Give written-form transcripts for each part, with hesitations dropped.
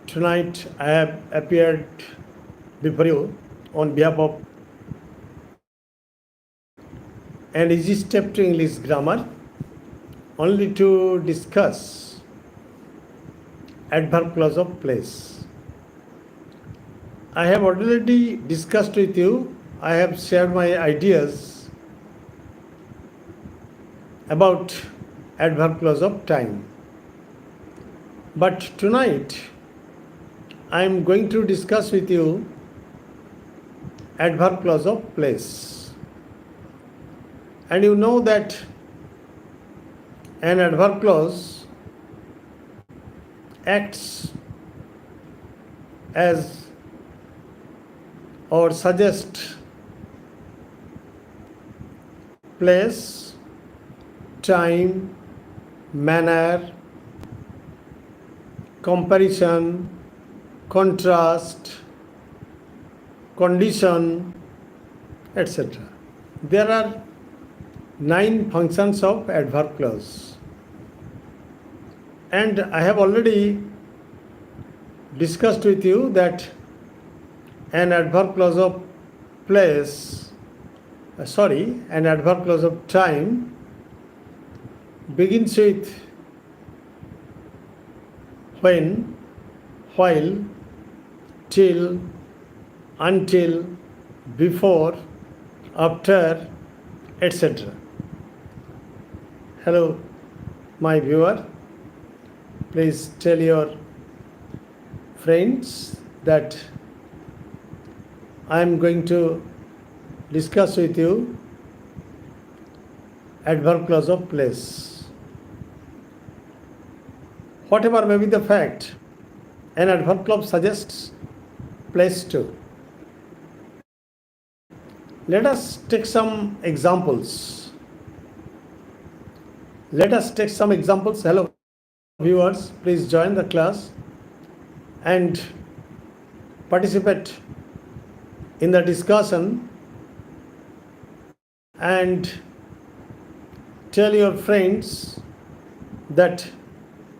Tonight I have appeared before you on behalf of an easy step to English grammar only to discuss adverb clause of place. I have already discussed with you, I have shared my ideas about adverb clause of time. But tonight I am going to discuss with you adverb clause of place. And you know that an adverb clause acts as or suggests place, time, manner, comparison, contrast, condition, etc. There are 9 functions of adverb clause. And I have already discussed with you that an adverb clause of an adverb clause of time begins with when, while, till, until, before, after, etc. Hello, my viewer. Please tell your friends that I am going to discuss with you adverb clause of place. Whatever may be the fact, an adverb clause suggests place too. Let us take some examples. Hello, viewers, please join the class and participate in the discussion and tell your friends that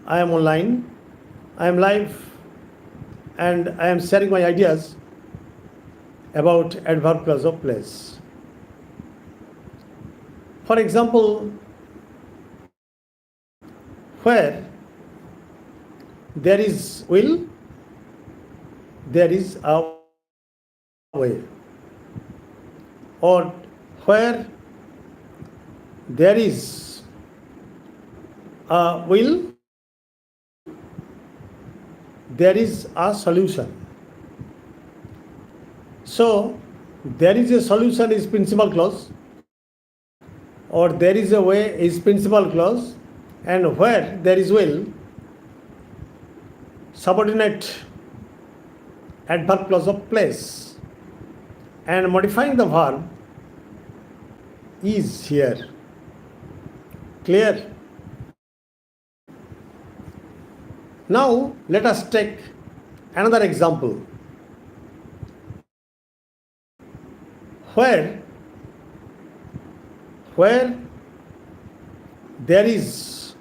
I am online, I am live, and I am sharing my ideas about adverb clause of place. For example, where there is will, there is a way. Or where there is a will, there is a solution. So, there is a solution is principal clause, or there is a way is principal clause, and where there is will, subordinate adverb clause of place, and modifying the verb is here. Clear? Now let us take another example where there is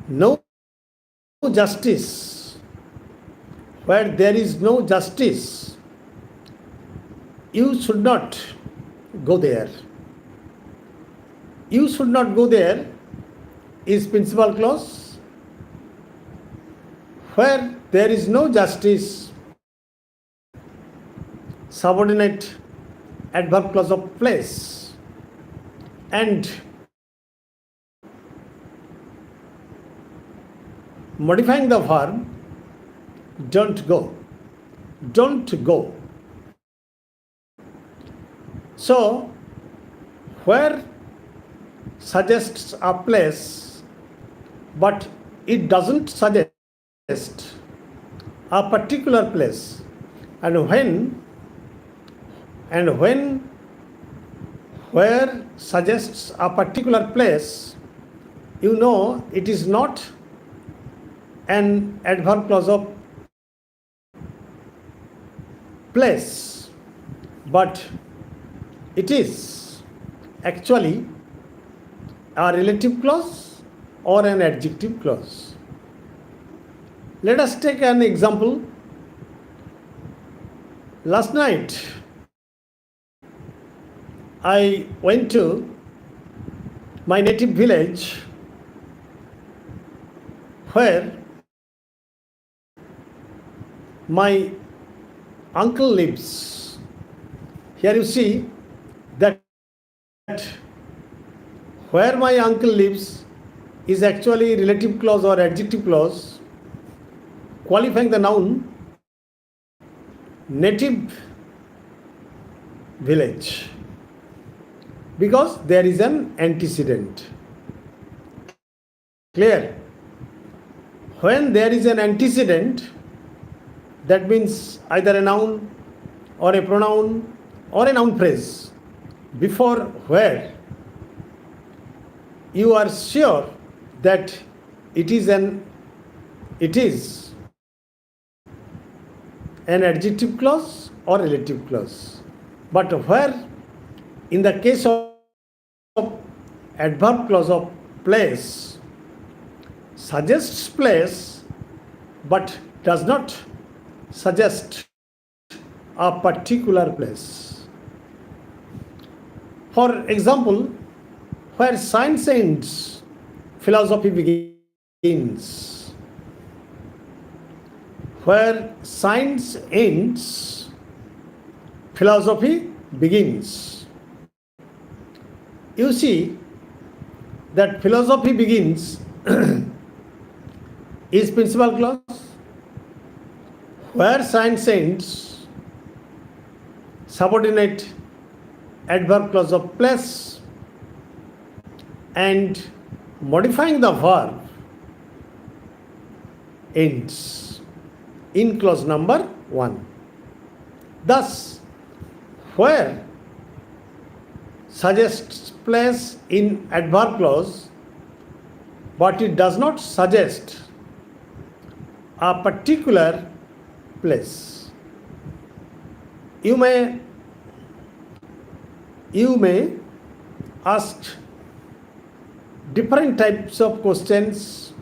no justice, you should not go there. You should not go there is principal clause. Where there is no justice, subordinate adverb clause of place, and modifying the verb don't go. So where suggests a place, but it doesn't suggest a particular place, and when where suggests a particular place, you know it is not an adverb clause of place, but it is actually a relative clause or an adjective clause. Let us take an example. Last night, I went to my native village where my uncle lives. Here you see that where my uncle lives is actually relative clause or adjective clause qualifying the noun native village, because there is an antecedent. Clear? When there is an antecedent, that means either a noun or a pronoun or a noun phrase before where, you are sure that it is an adjective clause or relative clause. But where, in the case of adverb clause of place, suggests place but does not suggest a particular place. For example, where science ends, philosophy begins. Where science ends, philosophy begins. You see that philosophy begins is principal clause. Where science ends, subordinate adverb clause of place, and modifying the verb ends in clause number 1. Thus, where suggests place in adverb clause, but it does not suggest a particular place. You may ask different types of questions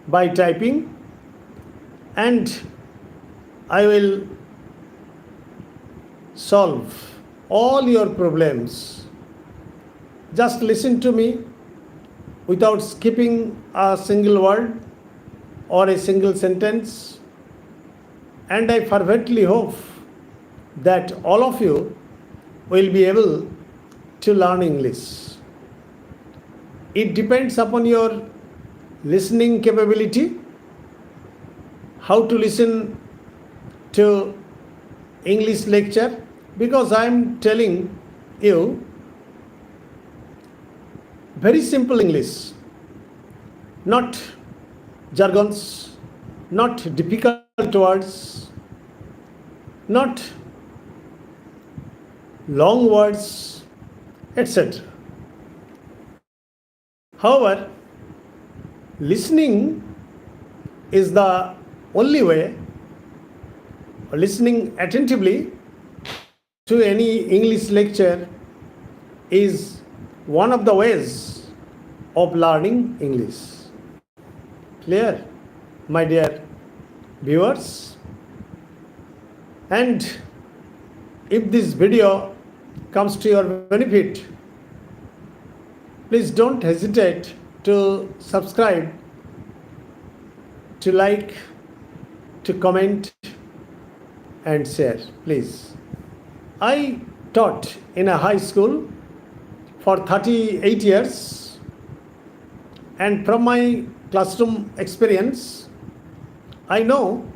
by typing, and I will solve all your problems. Just listen to me without skipping a single word or a single sentence, and I fervently hope that all of you will be able to learn English. It depends upon your listening capability, how to listen to English lecture, because I am telling you very simple English, not jargons, not difficult words, not long words, etc. However, listening is the only way, listening attentively to any English lecture is one of the ways of learning English. Clear, my dear viewers? And if this video comes to your benefit, please don't hesitate to subscribe, to like, to comment and share, please. I taught in a high school for 38 years, and from my classroom experience, I know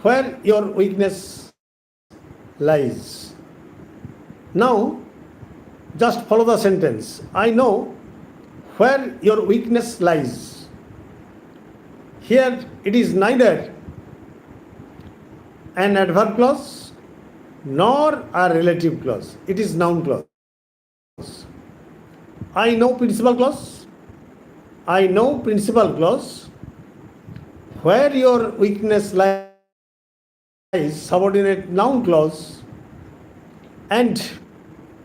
where your weakness lies. Now, just follow the sentence. I know where your weakness lies. Here it is neither an adverb clause nor a relative clause. It is noun clause. I know principal clause. I know principal clause. Where your weakness lies, subordinate noun clause, and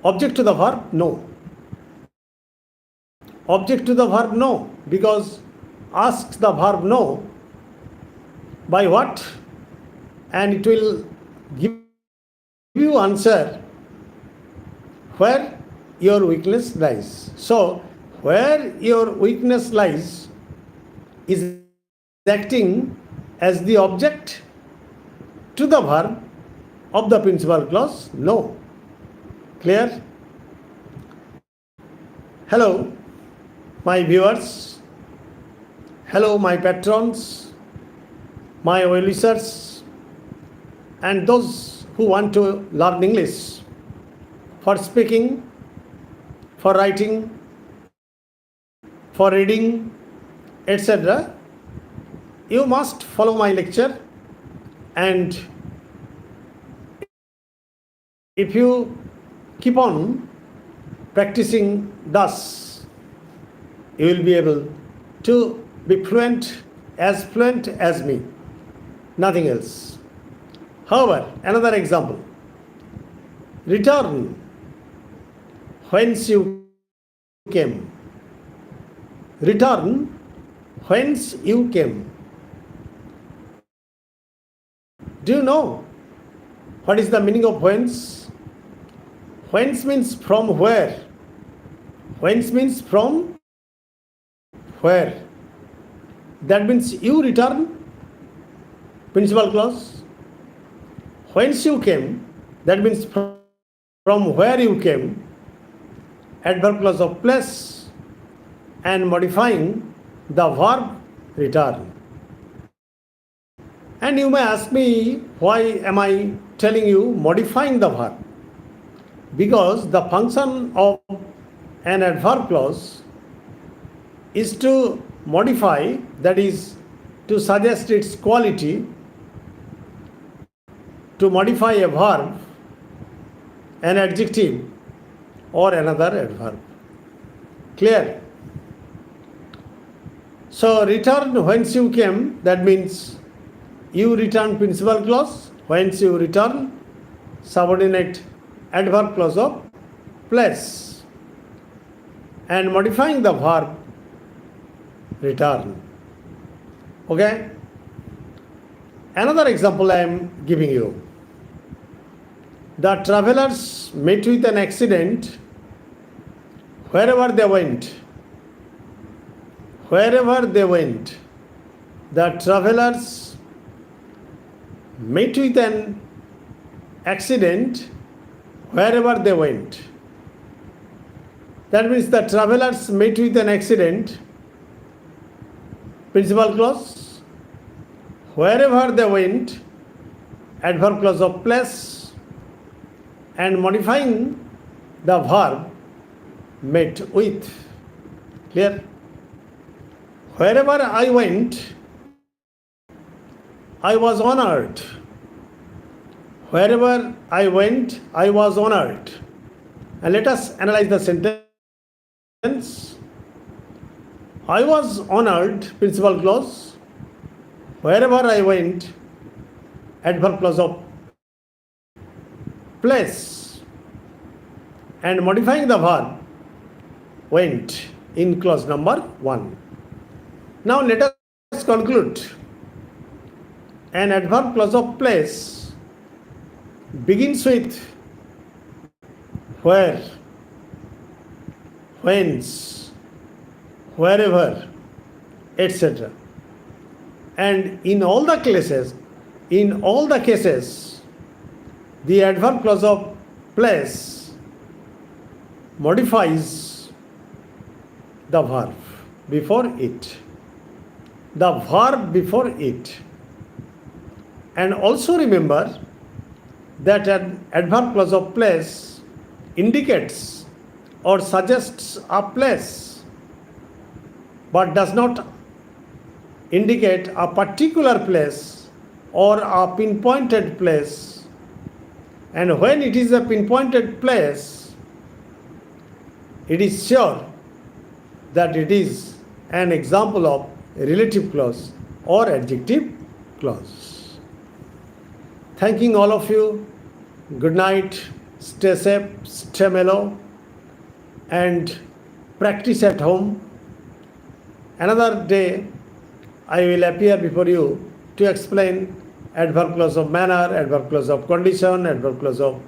object to the verb, no. Object to the verb, no, because asks the verb no, by what, and it will give you answer where your weakness lies. So, where your weakness lies is acting as the object to the verb of the principal clause no. Clear? Hello, my viewers. Hello, my patrons, my well-wishers, and those who want to learn English for speaking, for writing, for reading, etc. You must follow my lecture, and if you keep on practicing thus, you will be able to be fluent as me, nothing else. However, another example: return whence you came. Return whence you came. Do you know what is the meaning of whence? Whence means from where. Whence means from where. That means you return, principal clause. Whence you came, that means from where you came, adverb clause of place, and modifying the verb return. And you may ask me, why am I telling you modifying the verb? Because the function of an adverb clause is to modify, that is, to suggest its quality, to modify a verb, an adjective, or another adverb. Clear? So, return whence you came, that means you return principal clause, whence you return subordinate adverb clause of place, and modifying the verb return. Okay? Another example I am giving you. The travelers met with an accident wherever they went. Wherever they went, the travelers met with an accident wherever they went. That means the travelers met with an accident, principal clause, wherever they went, adverb clause of place, and modifying the verb met with. Clear? Wherever I went, I was honored. Wherever I went, I was honored. And let us analyze the sentence. I was honored, principal clause. Wherever I went, adverb clause of place, and modifying the verb went in clause number 1. Now let us conclude. An adverb clause of place begins with where, whence, wherever, etc. And in all the cases, the adverb clause of place modifies the verb before it. The verb before it. And also remember that an adverb clause of place indicates or suggests a place, but does not indicate a particular place or a pinpointed place. And when it is a pinpointed place, it is sure that it is an example of relative clause or adjective clause. Thanking all of you. Good night. Stay safe, stay mellow, and practice at home. Another day I will appear before you to explain adverb clause of manner, adverb clause of condition, adverb clause of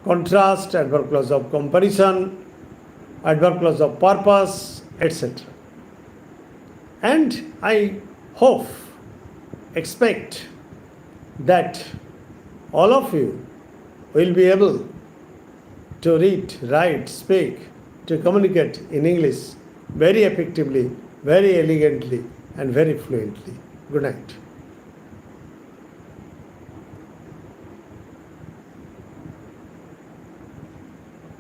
contrast, adverb clause of comparison, adverb clause of purpose, etc. And I hope, expect that all of you will be able to read, write, speak, to communicate in English very effectively, very elegantly, and very fluently. Good night.